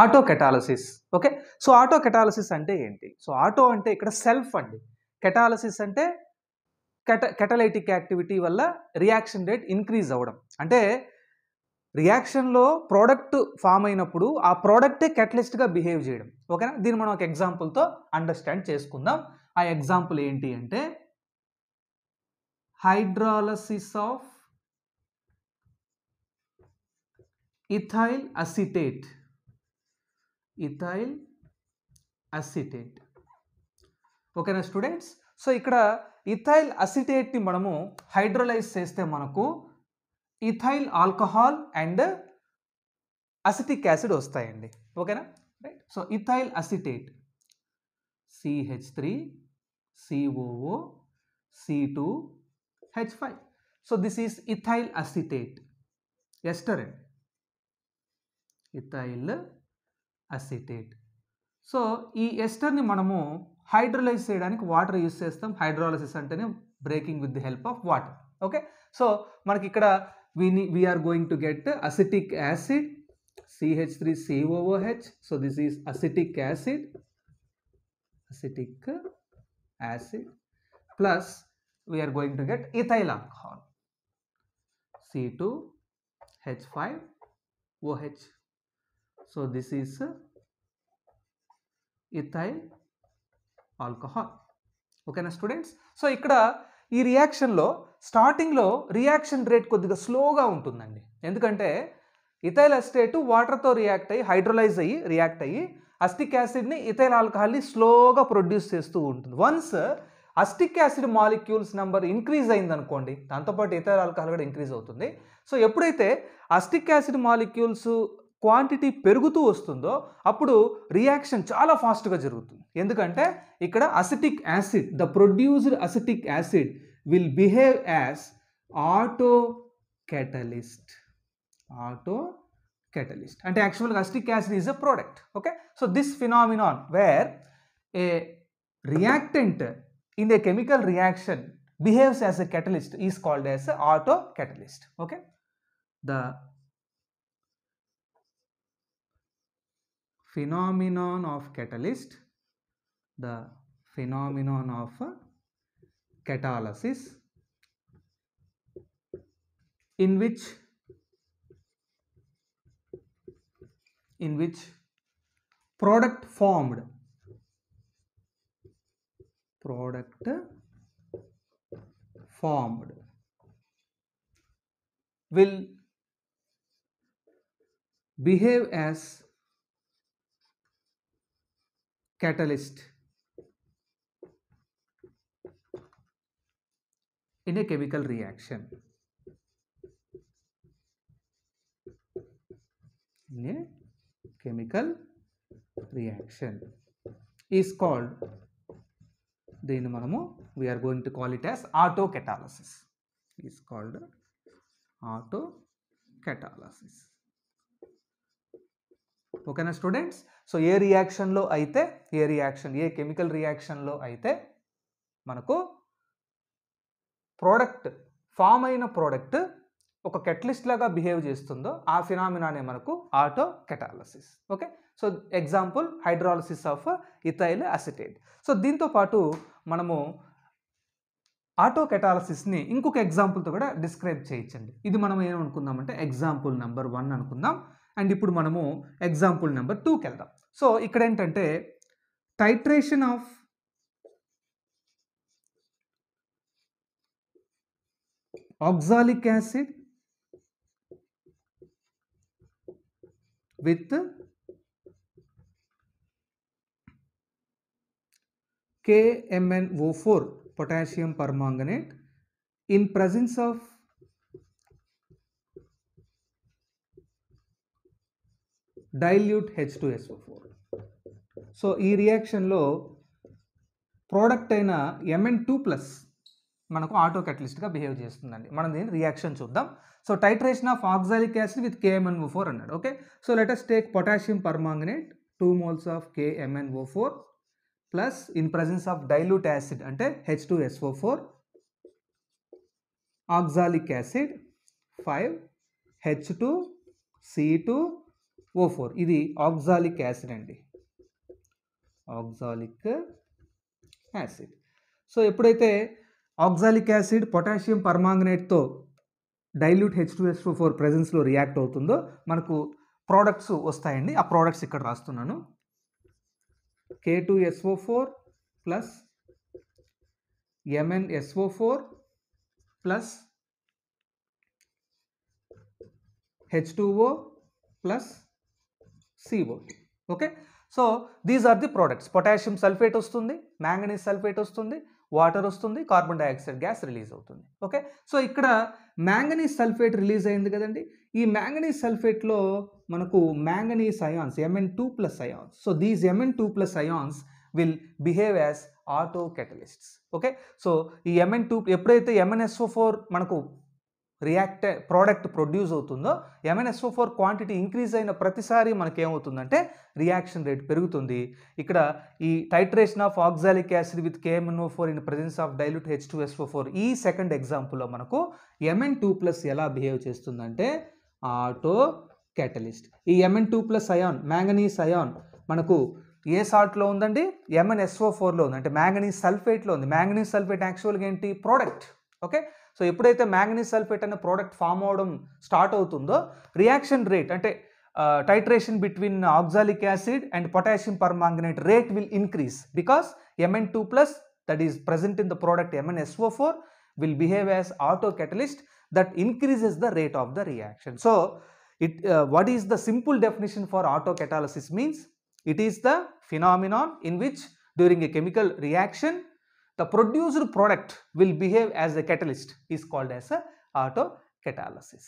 Auto catalysis. Okay. So auto catalysis అంటే ఏంటి? So auto అంటే ఇక్కడ సెల్ఫ్ అండి. కెటాలసిస్ అంటే కెటలైటిక్ యాక్టివిటీ వల్ల రియాక్షన్ రేట్ ఇంక్రీజ్ అవ్వడం. అంటే రియాక్షన్‌లో ప్రోడక్ట్ ఫార్మ్ అయినప్పుడు ఆ ప్రోడక్టే కెటలిస్ట్‌గా బిహేవ్ చేయడం. ఓకేనా? దీన్ని మనం ఒక ఎగ్జాంపుల్‌తో అండర్‌స్టాండ్ చేసుకుందాం. ఆ ఎగ్జాంపుల్ ఏంటి అంటే hydrolysis of ethyl acetate. Ethyl acetate. ఓకేనా స్టూడెంట్స్? సో ఇక్కడ ఇథైల్ అసిటేట్‌ని మనము హైడ్రోలైజ్ చేస్తే మనకు ethyl alcohol and acetic acid వస్తాయండి. ఓకేనా? Right. So ethyl acetate CH3 COO C2 H5. So this is ethyl acetate ester అండి. Ethyl acetate. సో ఈ ఎస్టర్ని మనము హైడ్రోలైజ్ చేయడానికి వాటర్ యూస్ చేస్తాం. హైడ్రాలసిస్ అంటేనే breaking with the help of water. Okay. So మనకి ఇక్కడ we are going to get acetic acid CH3COOH. so this is acetic acid plus we are going to get ethyl alcohol C2H5OH. so this is ethyl alcohol. ఓకేనా students? So ఇక్కడ ఈ రియాక్షన్లో స్టార్టింగ్లో reaction rate కొద్దిగా స్లోగా ఉంటుందండి. ఎందుకంటే ethyl acetate వాటర్తో hydrolyse అయ్యి రియాక్ట్ అయ్యి అసిటిక్ యాసిడ్ని ఇథైల్ ఆల్కహాల్ని స్లోగా ప్రొడ్యూస్ చేస్తూ ఉంటుంది. Once acetic acid molecules number increase అయిందనుకోండి, దాంతోపాటు ఇథైల్ ఆల్కహాల్ కూడా ఇంక్రీజ్ అవుతుంది. సో ఎప్పుడైతే అసిటిక్ యాసిడ్ మాలిక్యూల్స్ క్వాంటిటీ పెరుగుతూ వస్తుందో అప్పుడు రియాక్షన్ చాలా ఫాస్ట్గా జరుగుతుంది. ఎందుకంటే ఇక్కడ acetic acid, the produced acetic acid will behave as auto catalyst. అంటే యాక్చువల్గా acetic acid is a product. Okay. So this phenomenon wear A reactant in a chemical reaction behaves as a catalyst is called as a auto catalyst. Okay. The phenomenon of catalyst, the phenomenon of catalysis in which product formed will behave as catalyst in a chemical reaction. Is called, దీన్ని మనము we are going to call it as auto catalysis. Is called auto catalysis. ఓకేనా students? So ఏ chemical రియాక్షన్లో అయితే మనకు product form అయిన product ఒక catalyst లాగా behave చేస్తుందో ఆ ఫినామినానే మనకు auto catalysis. Okay. So example hydrolysis of ethyl acetate. So దీంతో పాటు మనము ఆటో కెటాలసిస్ని ఇంకొక ఎగ్జాంపుల్తో కూడా డిస్క్రైబ్ చేయొచ్చండి. ఇది మనం ఏమనుకుందామంటే ఎగ్జాంపుల్ నెంబర్ 1 అనుకుందాం. అండ్ ఇప్పుడు మనము ఎగ్జాంపుల్ నెంబర్ 2కి వెళ్దాం. సో ఇక్కడ ఏంటంటే titration of oxalic acid with KMnO4 potassium permanganate in presence of dilute H2SO4. So ఈ రియాక్షన్లో ప్రోడక్ట్ అయిన Mn2+ మనకు ఆటో కెటలిస్ట్గా బిహేవ్ చేస్తుందండి. మనం దీని రియాక్షన్ చూద్దాం. So titration of oxalic acid with KMnO4 అన్నాడు. Okay. So let us take potassium permanganate 2 moles of KMnO4 plus in presence of dilute acid అంటే H2SO4, oxalic acid 5 H2 C2 O4 ఇది oxalic acid అండి, oxalic acid. So ఎప్పుడైతే oxalic acid potassium పర్మాంగనేట్తో dilute H2SO4 ప్రెజెన్స్లో react అవుతుందో మనకు products వస్తాయండి. ఆ ప్రోడక్ట్స్ ఇక్కడ రాస్తున్నాను. K2SO4 plus MnSO4 plus H2O plus CO. Okay, so these are the products. Potassium sulphate వస్తుంది, మ్యాంగనీస్ సల్ఫేట్ వస్తుంది, వాటర్ వస్తుంది, కార్బన్ డైఆక్సైడ్ గ్యాస్ రిలీజ్ అవుతుంది. ఓకే, సో ఇక్కడ మ్యాంగనీస్ సల్ఫేట్ రిలీజ్ అయింది కదండి. ఈ మ్యాంగనీస్ సల్ఫేట్లో మనకు manganese ions Mn2+ ions. So these Mn2+ ions will behave as auto catalysts. Okay, so ఈ Mn2 ఎప్పుడైతే MnSO4 మనకు ప్రోడక్ట్ ప్రొడ్యూస్ అవుతుందో MnSO4 క్వాంటిటీ ఇంక్రీజ్ అయిన ప్రతిసారి మనకేమవుతుందంటే రియాక్షన్ రేట్ పెరుగుతుంది. ఇక్కడ ఈ titration of oxalic acid with KMnO4 in presence of dilute H2SO4 ఈ సెకండ్ ఎగ్జాంపుల్లో మనకు Mn2+ ఎలా బిహేవ్ చేస్తుందంటే ఆటో కెటలిస్ట్. ఈ Mn2+ అయాన్ మ్యాంగనీస్ అయాన్ మనకు ఏ సాల్ట్లో ఉందండి, MnSO4లో ఉంది, అంటే మ్యాంగనీస్ సల్ఫేట్లో ఉంది. మ్యాంగనీస్ సల్ఫేట్ యాక్చువల్గా ఏంటి, ప్రోడక్ట్. ఓకే, సో ఎప్పుడైతే మ్యాంగనీస్ సల్ఫేట్ అనే ప్రోడక్ట్ ఫామ్ అవడం స్టార్ట్ అవుతుందో రియాక్షన్ రేట్ అంటే titration between oxalic acid and potassium permanganate rate will increase because Mn2+ that is present in the product MnSO4 will behave as auto catalyst that increases the rate of the reaction. So what is the simple definition for auto catalysis means? It is the phenomenon in which during a chemical reaction the produced product will behave as a catalyst is called as a auto catalysis.